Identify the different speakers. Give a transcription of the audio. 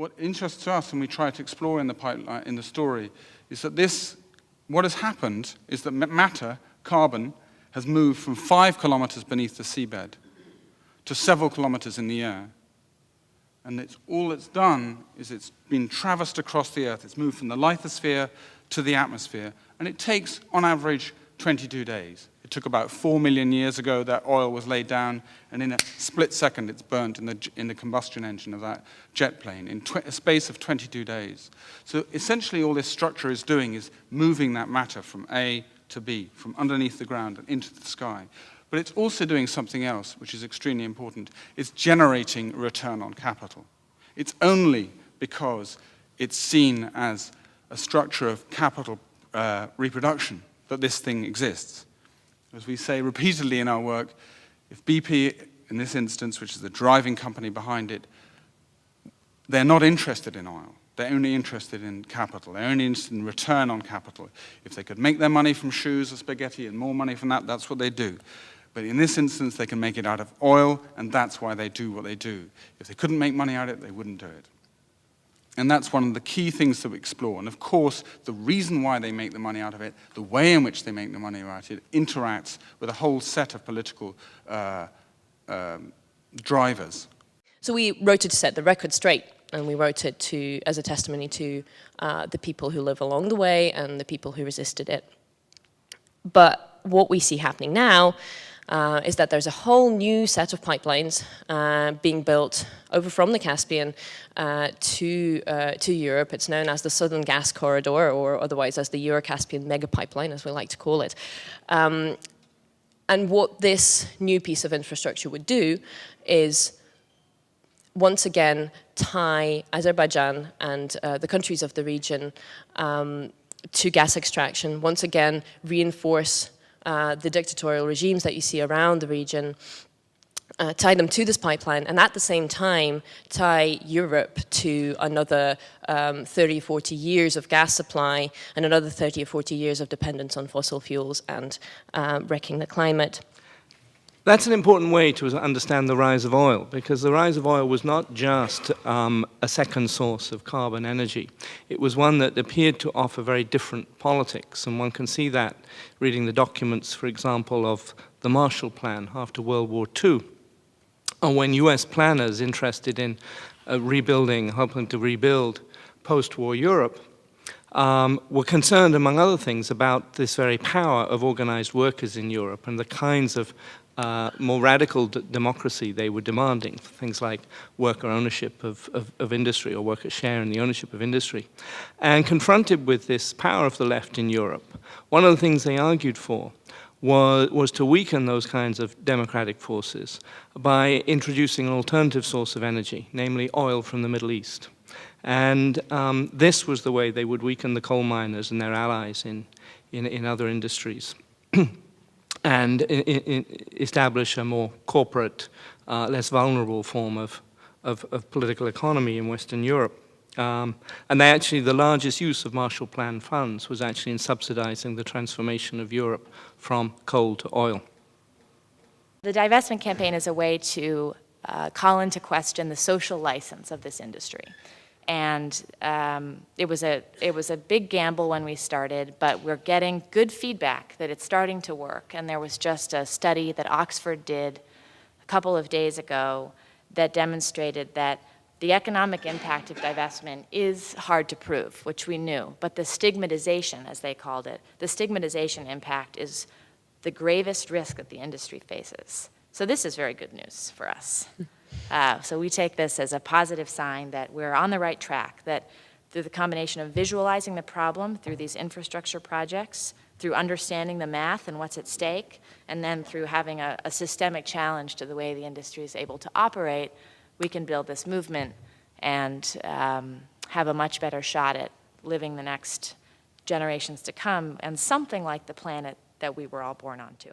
Speaker 1: what interests us and we try to explore in the pipeline, in the story, is that what has happened is that matter, carbon, has moved from 5 kilometers beneath the seabed to several kilometers in the air. And all it's done is it's been traversed across the Earth. It's moved from the lithosphere to the atmosphere. And it takes, on average, 22 days. It took about 4 million years ago that oil was laid down, and in a split second it's burnt in the combustion engine of that jet plane in a space of 22 days. So essentially all this structure is doing is moving that matter from A to B, from underneath the ground and into the sky. But it's also doing something else, which is extremely important. It's generating return on capital. It's only because it's seen as a structure of capital reproduction that this thing exists. As we say repeatedly in our work, if BP, in this instance, which is the driving company behind it, they're not interested in oil. They're only interested in capital. They're only interested in return on capital. If they could make their money from shoes or spaghetti and more money from that, that's what they do. But in this instance, they can make it out of oil, and that's why they do what they do. If they couldn't make money out of it, they wouldn't do it. And that's one of the key things that we explore. And of course, the reason why they make the money out of it, the way in which they make the money out of it, interacts with a whole set of political drivers.
Speaker 2: So we wrote it to set the record straight, and we wrote it as a testimony to the people who live along the way and the people who resisted it. But what we see happening now is that there's a whole new set of pipelines being built over from the Caspian to Europe. It's known as the Southern Gas Corridor, or otherwise as the Euro-Caspian Mega Pipeline, as we like to call it. And what this new piece of infrastructure would do is once again tie Azerbaijan and the countries of the region to gas extraction, once again reinforce the dictatorial regimes that you see around the region, tie them to this pipeline, and at the same time tie Europe to another 30 or 40 years of gas supply and another 30 or 40 years of dependence on fossil fuels and wrecking the climate.
Speaker 3: That's an important way to understand the rise of oil, because the rise of oil was not just a second source of carbon energy. It was one that appeared to offer very different politics, and one can see that reading the documents, for example, of the Marshall Plan after World War II, or when US planners interested in helping to rebuild post-war Europe, were concerned, among other things, about this very power of organized workers in Europe and the kinds of more radical democracy they were demanding, things like worker ownership of industry or worker share in the ownership of industry. And confronted with this power of the left in Europe, one of the things they argued for was to weaken those kinds of democratic forces by introducing an alternative source of energy, namely oil from the Middle East. And this was the way they would weaken the coal miners and their allies in other industries. And establish a more corporate, less vulnerable form of political economy in Western Europe. And the largest use of Marshall Plan funds was actually in subsidizing the transformation of Europe from coal to oil.
Speaker 4: The divestment campaign is a way to call into question the social license of this industry. And it was a big gamble when we started, but we're getting good feedback that it's starting to work. And there was just a study that Oxford did a couple of days ago that demonstrated that the economic impact of divestment is hard to prove, which we knew. But the stigmatization, as they called it, the stigmatization impact is the gravest risk that the industry faces. So this is very good news for us. So we take this as a positive sign that we're on the right track, that through the combination of visualizing the problem through these infrastructure projects, through understanding the math and what's at stake, and then through having a systemic challenge to the way the industry is able to operate, we can build this movement and have a much better shot at living the next generations to come and something like the planet that we were all born onto.